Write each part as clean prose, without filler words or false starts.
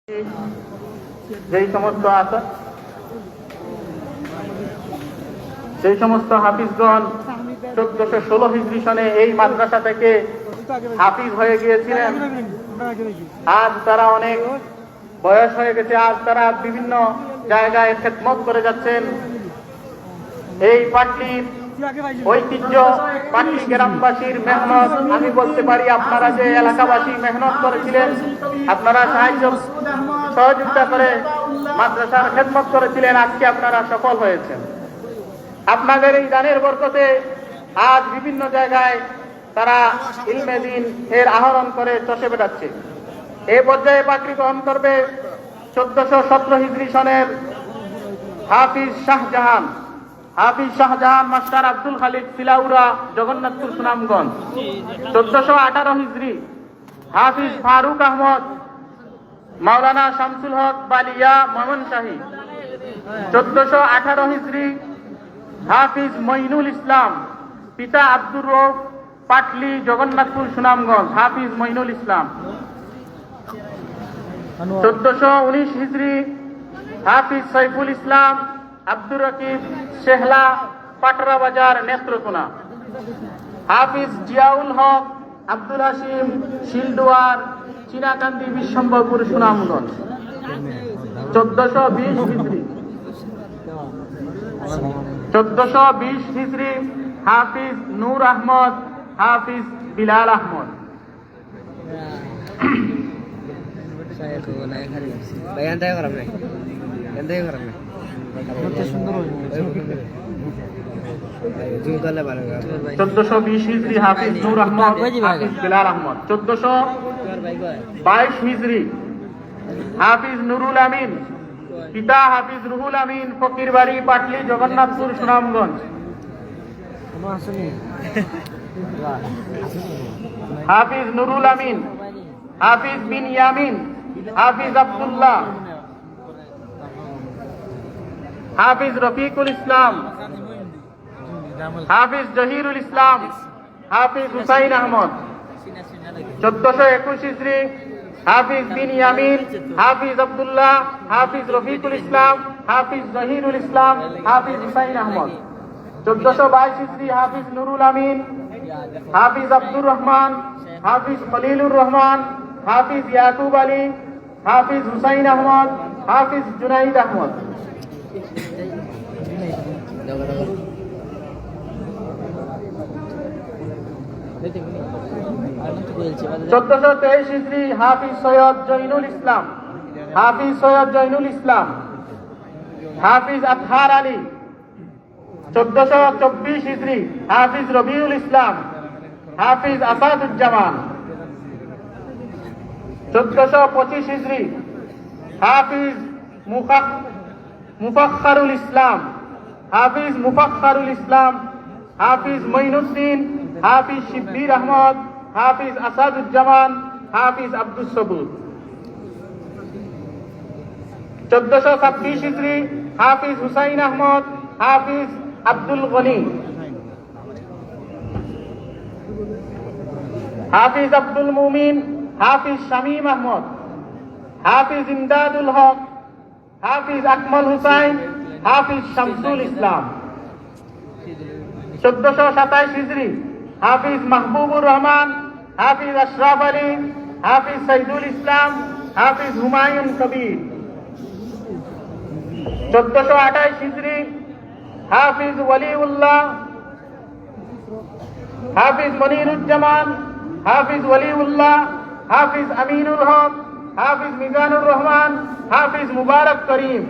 যেই সমস্ত হাফিজগণ 1416 হিজরি সনে এই মাদ্রাসা থেকে হাফিজ হয়ে গিয়েছিলেন, আজ তারা অনেক বয়স হয়ে গেছে, আজ তারা বিভিন্ন জায়গায় খেদমত করে যাচ্ছেন। এই পাটলির ঐতিহ্য, পাটলি গ্রামবাসীর মেহনত, আমি বলতে পারি আপনারা যে এলাকাবাসী মেহনত করেছিলেন, আপনারা সহযোগিতা করে মাদ্রাসার খেদমত করেছিলেন, আজকে আপনারা সফল হয়েছেন। আপনাদের এই দানের বরকতে আজ বিভিন্ন জায়গায় তারা ইলমে দ্বীন এর আহরণ করে চষে বেড়াচ্ছে। এই পর্যায়ে পাকড়ি গ্রহণ করবে 1417 হিজরি সনের হাফিজ শাহজাহান মাস্টার আব্দুল খালিক সিলাউরা, জগন্নাথপুর, সুনামগঞ্জ। 1418 হিজরি হাফিজ ফারুক আহমদ, মাওলানা শামসুল হক বালিয়া, ময়মনশাহী। 1418 হিজরি হাফিজ মঈনুল ইসলাম, পিতা আব্দুর রউফ, পাটলি, জগন্নাথপুর, সুনামগঞ্জ। হাফিজ মঈনুল ইসলাম। 1419 হিজরি হাফিজ সাইফুল ইসলাম, আব্দুর রকিব, শেহলা, পাটরা বাজার, নেত্রকোনা। হাফিজ জিয়াউল হক, আব্দুল হাসিম, শিলদুয়ার, চিনাকান্দি, বিশ্বম্বরপুর, সুনামগঞ্জ। 1420 হিজরি 1420 হিজরি হাফিজ নূর আহমদ, হাফিজ বিলাল আহমদ। চোদ্দশো 20 হিজরি হাফিজ নূর আহমদ, হাফিজ বিলাল আহমদ। 1422 হিজরি হাফিজ নুরুল আমিন, পিতা হাফিজ রুহুল আমিন, ফকির বাড়ি, পাটলি, জগন্নাথপুর, সুনামগঞ্জ। হাফিজ নুরুল আমিন, হাফিজ বিন ইয়ামিন, হাফিজ আব্দুল্লাহ, হাফিজ রফিকুল ইসলাম, হাফিজ জহিরুল ইসলাম, হাফিজ হুসাইন আহমদ। 1421 হিজরি হাফিজ বিন ইয়ামিন, হাফিজ আব্দুল্লাহ, হাফিজ রফিকুল ইসলাম, হাফিজ জহিরুল ইসলাম, হাফিজ হুসাইন আহমদ। 1422 হিজরি হাফিজ নুরুল আমিন, হাফিজ আব্দুর রহমান, হাফিজ খলিলুর রহমান, হাফিজ ইয়াকুব আলী, হাফিজ হুসাইন আহমদ, হাফিজ জুনাইদ আহমদ। 1423 হিজরি হাফিজ সৈয়দ জৈনুল ইসলাম, হাফিজ সৈয়দ জৈনুল ইসলাম, হাফিজ আতহার আলী। 1424 হিজরি হাফিজ রবিউল ইসলাম, হাফিজ আসাদুজ্জামান। 1425 হিজরি হাফিজ মুফাখখারুল ইসলাম, হাফিজ মুফাখখারুল ইসলাম, হাফিজ মঈনুদ্দিন, হাফিজ শিব্বির আহমদ, হাফিজ আসাদুজ্জামান, হাফিজ আব্দুস সবুর। 1426 হিজরি হাফিজ হুসাইন আহমদ, হাফিজ আব্দুল গনি, হাফিজ আব্দুল মুমিন, হাফিজ শামীম আহমদ, হাফিজ ইমদাদুল হক, হাফিজ আকমল হুসাইন, হাফিজ শামসুল ইসলাম। 1427 হিজরি হাফিজ মাহবুবুর রহমান, হাফিজ আশরাফ আলী, হাফিজ সাইদুল ইসলাম, হাফিজ হুমায়ুন কবির। 1428 হিজরি হাফিজ ওয়ালিউল্লাহ, হাফিজ মনিরুজ্জামান, হাফিজ ওয়ালিউল্লাহ, হাফিজ আমিনুল হক, হাফিজ মিজানুর রহমান, হাফিজ মুবারক করিম,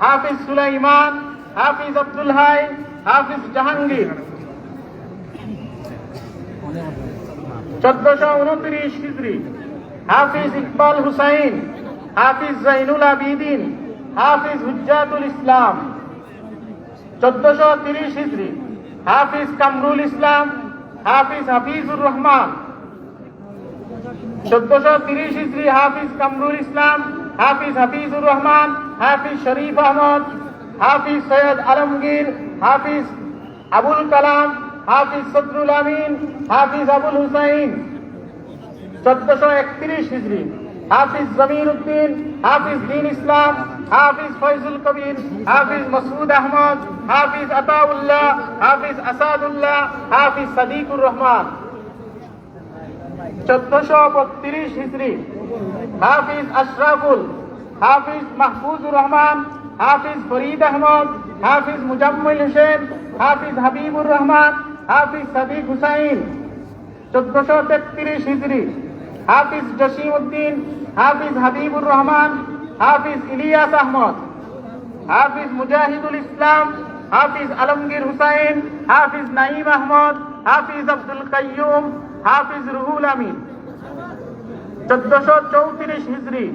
হাফিজ সুলাইমান, হাফিজ আব্দুল হাই, হাফিজ জাহাঙ্গীর। 1429 হিজরি হাফিজ ইকবাল হুসাইন, হাফিজ জাইনুল আবিদিন, হাফিজ হুজ্জাতুল ইসলাম। 1430 হিজরি হাফিজ কামরুল ইসলাম, হাফিজ হাফিজুর রহমান। 1430 হিজরি হাফিজ কামরুল ইসলাম, হাফিজ হাফিজুর রহমান, হাফিজ শরীফ আহমদ, হাফিজ সৈয়দ আলমগীর, হাফিজ আবুল কালাম, হাফিজ সদরুল আমিন, হাফিজ আবুল হুসাইন। 1431 হিজরি হাফিজ জমির উদ্দিন, হাফিজ দ্বীন ইসলাম, হাফিজ ফয়জুল কবির, হাফিজ মাসুদ আহমদ, হাফিজ আতাউল্লাহ, হাফিজ আসাদুল্লাহ, হাফিজ সাদিকুর রহমান। 1432 হিজরি হাফিজ আশরাফুল, হাফিজ মাহফুজুর রহমান, হাফিজ ফরিদ আহমদ, হাফিজ মুজাম্মিল হোসেন, হাফিজ হাবিবুর রহমান, হাফিজ সাদিক হুসাইন। 1433 হিজরি হাফিজ জসিম উদ্দিন, হাফিজ হাবিবুর রহমান, হাফিজ ইলিয়াস আহমদ, হাফিজ মুজাহিদুল ইসলাম, হাফিজ আলমগীর হুসাইন, হাফিজ নাঈম আহমদ, হাফিজ আব্দুল কাইয়ুম, হাফিজ রুহুল আমিন। 1434 হিজরি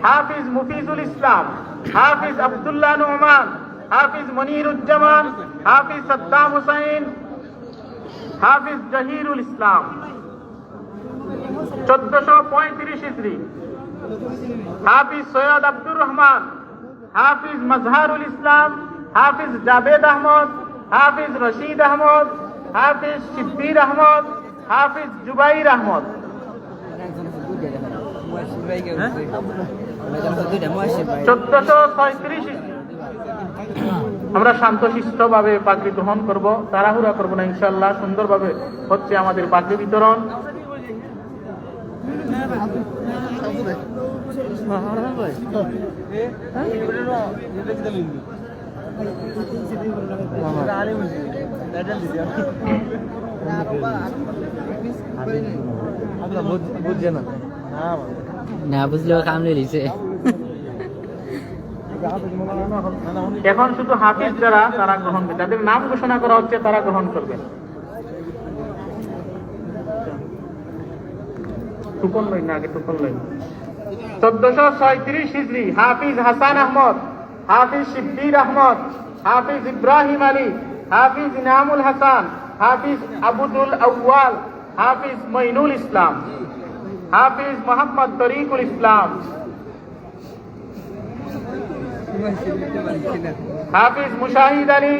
হাফিজ মুফিজুল ইসলাম, হাফিজ আব্দুল্লাহ নোমান, হাফিজ মনিরুজ্জামান, হাফিজ সাদ্দাম হুসাইন, হাফিজ জহিরুল ইসলাম। 1435 হিজরি হাফিজ সৈয়দ আব্দুর রহমান, হাফিজ মাজহারুল ইসলাম, হাফিজ জাবেদ আহমদ, হাফিজ রশিদ আহমদ, হাফিজ শিব্বির আহমদ, হাফিজ জুবাইর আহমদ। 1436 আমরা শান্তশিষ্টভাবে পাগড়ি গ্রহণ করব, তাড়াহুড়া করব না ইনশাআল্লাহ। সুন্দরভাবে হচ্ছে আমাদের পাগড়ি বিতরণ। বুঝছে না বুঝলেও কামড়ে দিছে। এখন শুধু হাফিজ যারা তারা গ্রহণ করবে, যাদের নাম ঘোষণা করা হচ্ছে তারা গ্রহণ করবে। টুকন লই না, আগে টুকন লই। 1436 হিজরি হাফিজ হাসান আহমদ, হাফিজ শিব্বির আহমদ, হাফিজ ইব্রাহিম আলী, হাফিজ ইনামুল হাসান, হাফিজ আবুদুল আউয়াল, হাফিজ মঈনুল ইসলাম, হাফিজ মোহাম্মদ তরিকুল ইসলাম, হাফিজ মুশাহিদ আলী,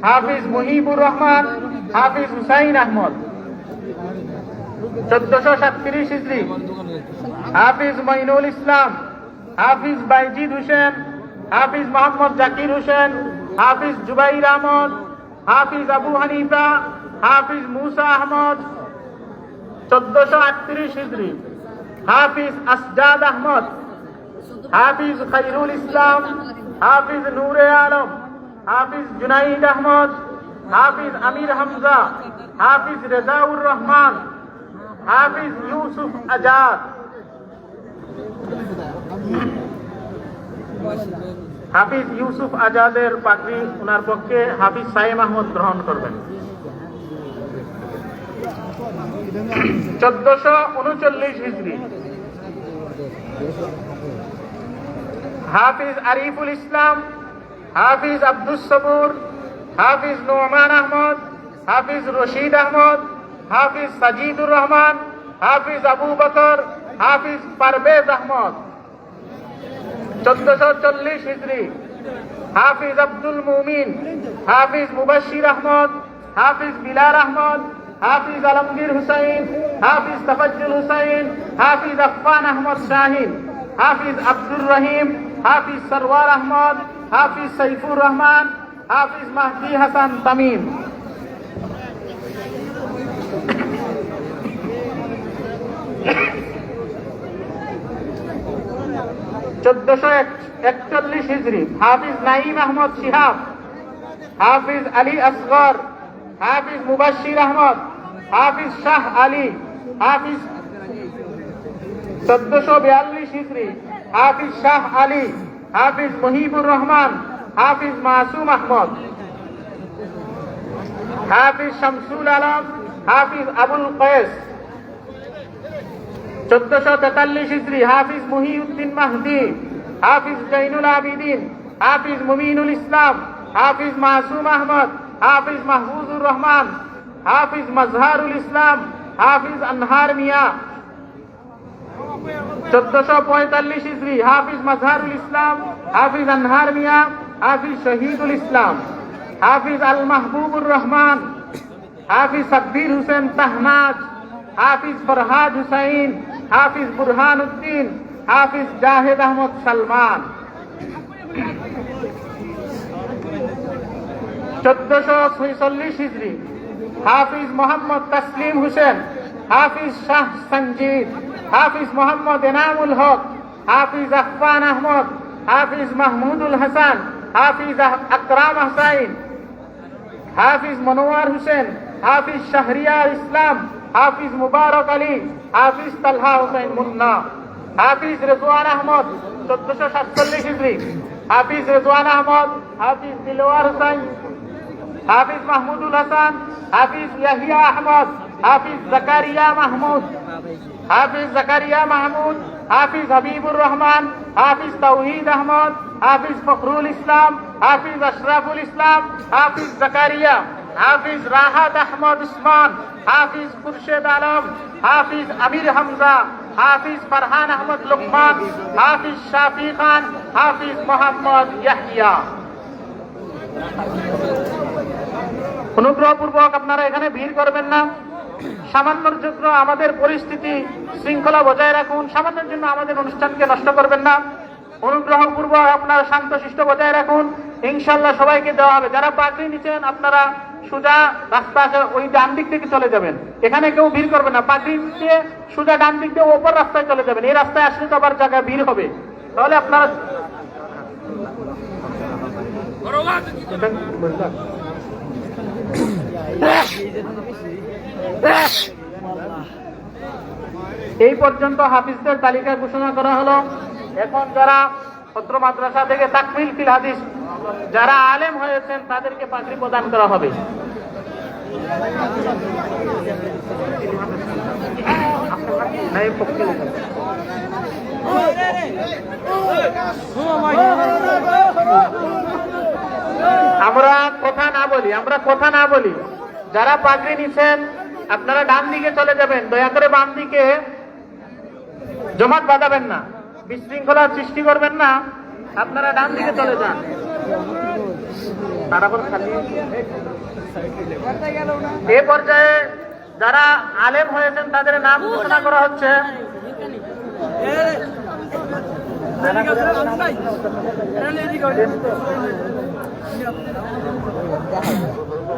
হাফিজ মুহিবুর রহমান, হাফিজ হুসাইন আহমদ। 1437 হিজরি হাফিজ মঈনুল ইসলাম, হাফিজ বাইজিদ হোসেন, হাফিজ মোহাম্মদ জাকির হোসেন, হাফিজ জুবাইর আহমদ, হাফিজ আবু হানিফা, হাফিজ মুসা আহমদ। 1438 হিজরি হাফিজ আসজাদ আহমদ, হাফিজ খায়রুল ইসলাম, হাফিজ নূরে আলম, হাফিজ জুনাইদ আহমদ, হাফিজ আমির হামজা, হাফিজ রেজাউর রহমান, হাফিজ ইউসুফ আজাদ। হাফিজ ইউসুফ আজাদের পাগড়ি ওনার পক্ষে হাফিজ সাইম আহমদ গ্রহণ করবেন। 1439 হিজরি হাফিজ আরিফুল ইসলাম, হাফিজ আব্দুস সবুর, হাফিজ নোমান আহমদ, হাফিজ রশিদ আহমদ, হাফিজ সাজিদুর রহমান, হাফিজ আবু বকর, হাফিজ পারভেজ আহমদ। 1440 হিজরি হাফিজ আব্দুল মুমিন, হাফিজ মুবাশির আহমদ, হাফিজ বিলাল আহমদ, হাফিজ আলমগীর হুসাইন, হাফিজ তাফাজ্জুল হুসাইন, হাফিজ আফফান আহমদ শাহিন, হাফিজ আব্দুর রহিম, হাফিজ সরওয়ার আহমদ, হাফিজ সাইফুর রহমান, হাফিজ মাহদি হাসান তামিম। 1441 হিজরি হাফিজ নাঈম আহমদ শিহাব, হাফিজ আলী আসগর, হাফিজ মুবাশির আহমদ, হাফিজ শাহ আলী, হাফিজ। 1442 হিজরি হাফিজ শাহ আলী, হাফিজ মুহিবুর রহমান, হাফিজ মাসুম আহমদ, হাফিজ শামসুল আলম, হাফিজ আবুল কয়েস। 1443 হিজরি হাফিজ মুহিউদ্দিন মাহদি, হাফিজ জৈনুল আবিদিন, হাফিজ মুমিনুল ইসলাম, হাফিজ মাসুম আহমদ, হাফিজ মাহফুজুর রহমান, হাফিজ মাজহারুল ইসলাম, হাফিজ আনহার মিয়া। 1445 হিজরি হাফিজ মাজহারুল ইসলাম, হাফিজ আনহার মিয়া, হাফিজ শহীদুল ইসলাম, হাফিজ আল মাহবুবুর রহমান, হাফিজ সাব্বির হোসেন তাহমাজ, হাফিজ ফরহাদ হুসাইন, হাফিজ বুরহান উদ্দিন, হাফিজ জাহেদ আহমদ সালমান। 1446 হিজরি হাফিজ মোহাম্মদ তসলিম হোসেন, হাফিজ শাহ সঞ্জিদ, হাফিজ মোহাম্মদ এনামুল হক, হাফিজ আফফান আহমদ, হাফিজ মাহমুদুল হাসান, হাফিজ আকরাম হুসাইন, হাফিজ মনোয়ার হোসেন, হাফিজ শাহরিয়ার ইসলাম, হাফিজ মুবারক আলী, হাফিজ তালহা হুসাইন মুন্না। হাফিজ রেজওয়ান আহমদ 1447 হিজরি হাফিজ রেজওয়ান আহমদ, হাফিজ দিলওয়ার হুসাইন, হাফিজ মাহমুদুল হাসান, হাফিজ ইয়াহিয়া আহমদ, হাফিজ জাকারিয়া মাহমুদ, হাফিজ জাকারিয়া মাহমুদ, হাফিজ হাবিবুর রহমান, হাফিজ তাওহিদ আহমদ, হাফিজ ফখরুল ইসলাম, হাফিজ আশরাফুল ইসলাম, হাফিজ জাকারিয়া, হাফিজ রাহাত আহমদ উসমান, হাফিজ খুরশেদ আলম, হাফিজ আমির হামজা, হাফিজ ফারহান আহমদ লুকমান, হাফিজ শাফি খান, হাফিজ মোহাম্মদ ইয়াহিয়া। অনুগ্রহপূর্বক আপনারা এখানে ভিড় করবেন না। সামান্যর জন্য আমাদের পরিস্থিতি শৃঙ্খলা বজায় রাখুন, সামান্যের জন্য আমাদের অনুষ্ঠানকে নষ্ট করবেন না। অনুগ্রহপূর্বক আপনারা শান্তশিষ্ট বজায় রাখুন, ইনশাল্লাহ সবাইকে দেওয়া হবে। যারা পাগড়ি নিচ্ছেন আপনারা সোজা রাস্তা ওই ডান দিক থেকে চলে যাবেন, এখানে কেউ ভিড় করবে না। পাগড়ি দিয়ে সোজা ডান দিক দিয়ে ওপর রাস্তায় চলে যাবেন, এই রাস্তায় আসলে তো আবার জায়গায় ভিড় হবে, তাহলে আপনারা এই পর্যন্ত হাফিজদের তালিকা ঘোষণা করা হলো। এখন যারা ছাত্র মাদ্রাসা থেকে তাকমিল ফিল হাদিস যারা আলেম হয়েছেন তাদেরকে পাগড়ি প্রদান করা হবে। আমরা কথা না বলি, যারা পাগড়ি নিচ্ছেন আপনারা ডান দিকে চলে যাবেন, দয়া করে বাম দিকে জমাট বাঁধাবেন না, বিশৃঙ্খলার সৃষ্টি করবেন না, আপনারা ডান দিকে চলে যান। এ পর্যায়ে যারা আলেম হয়েছেন তাদের নাম ঘোষণা করা হচ্ছে।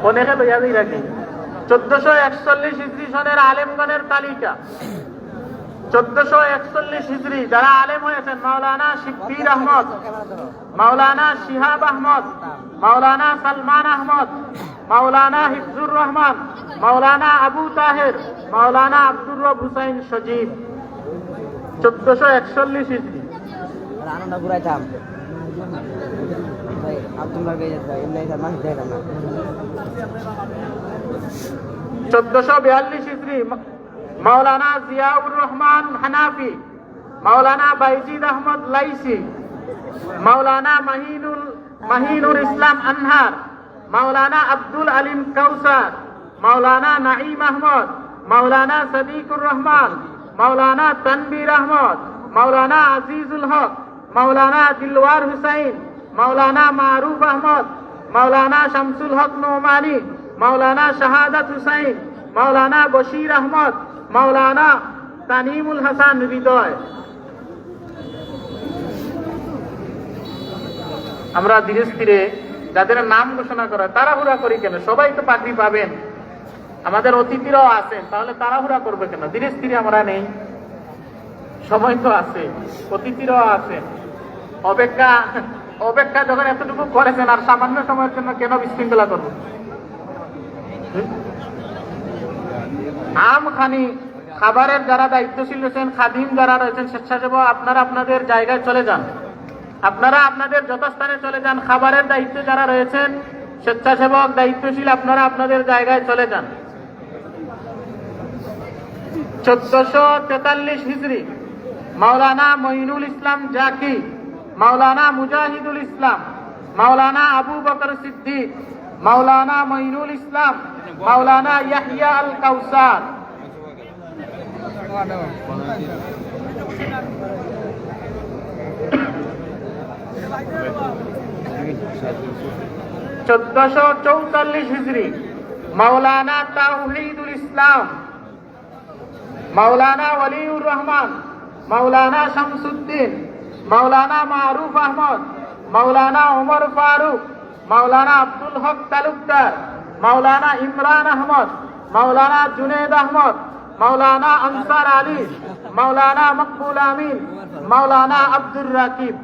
অনেকে লইয়া দিই রাখি 1441 হিজরি সনের আলেমগণের তালিকা। 1441 হিজরি যারা আলেম হয়েছেন: মাওলানা শিব্বির আহমদ, মাওলানা শিহাব আহমদ, মাওলানা সালমান আহমদ, মাওলানা হিফজুর রহমান, মাওলানা আবু তাহের, মাওলানা আব্দুর রব হুসাইন সজীব। 1441 হিজরি। 1442 হিজরি মাওলানা জিয়াউর রহমান হানাফি, মাওলানা বাইজিদ আহমদ লাইসি, মাওলানা মাহিনুর ইসলাম আনহার, মাওলানা আব্দুল আলিম কাউসার, মাওলানা নাঈম আহমদ, মাওলানা সদিকুর রহমান, মাওলানা তানবীর আহমদ, মাওলানা আজিজুল হক, মাওলানা দিলওয়ার হুসাইন, মাওলানা মারুফ আহমদ, মাওলানা শামসুল হক নোমানি, মাওলানা শাহাদাত হুসাইন, মাওলানা বশির আহমদ, মাওলানা তানিমুল হাসান হৃদয়। আমরা ধীরে ধীরে যাদের নাম ঘোষণা করা, তাড়াহুড়া করি কেন? সবাই তো পাগড়ি পাবেন, আমাদের অতিথিরাও আছেন, তাহলে তাড়াহুড়া করবে কেন? ধীরে ধীরে আমরা নেই, সময় তো আছে, অতিথিরাও আছেন। অপেক্ষা যখন এতটুকু করেছেন, আর সামান্য সময়ের জন্য কেন বিশৃঙ্খলা করব? আমখানি খাবারের যারা দায়িত্বশীল রয়েছেন, খাদিম যারা রয়েছেন, স্বেচ্ছাসেবক, আপনারা আপনাদের জায়গায় চলে যান, আপনারা আপনাদের যথাস্থানে চলে যান। খাবারের দায়িত্বে যারা রয়েছেন, স্বেচ্ছাসেবক দায়িত্বশীল, আপনারা আপনাদের জায়গায় চলে যান। 1443 হিজরি মাওলানা মঈনুল ইসলাম জাকি, মাওলানা মুজাহিদুল ইসলাম, মাওলানা আবু বকর সিদ্দিক, মাওলানা মঈনুল ইসলাম, মাওলানা ইয়াহিয়া আল কাউসার। 1444 হিজরি মাওলানা তাওহীদুল ইসলাম, মাওলানা ওয়ালিউর রহমান, মাওলানা শামসুদ্দিন, মাওলানা মারুফ আহমদ, মাওলানা ওমর ফারুক, মাওলানা আব্দুল হক তালুকদার, মাওলানা ইমরান আহমদ, মাওলানা জুনেদ আহমদ, মাওলানা আনসার আলী, মাওলানা মকবুল আমিন, মাওলানা আব্দুর রাকিব।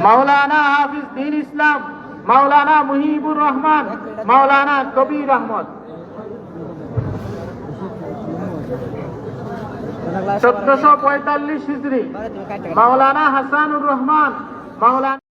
মাওলানা হাফিজ দ্বীন ইসলাম, মাওলানা মুহিবুর রহমান, মাওলানা কবির আহমদ। 1445 হিজরি মাওলানা হাসানুর রহমান, মাওলানা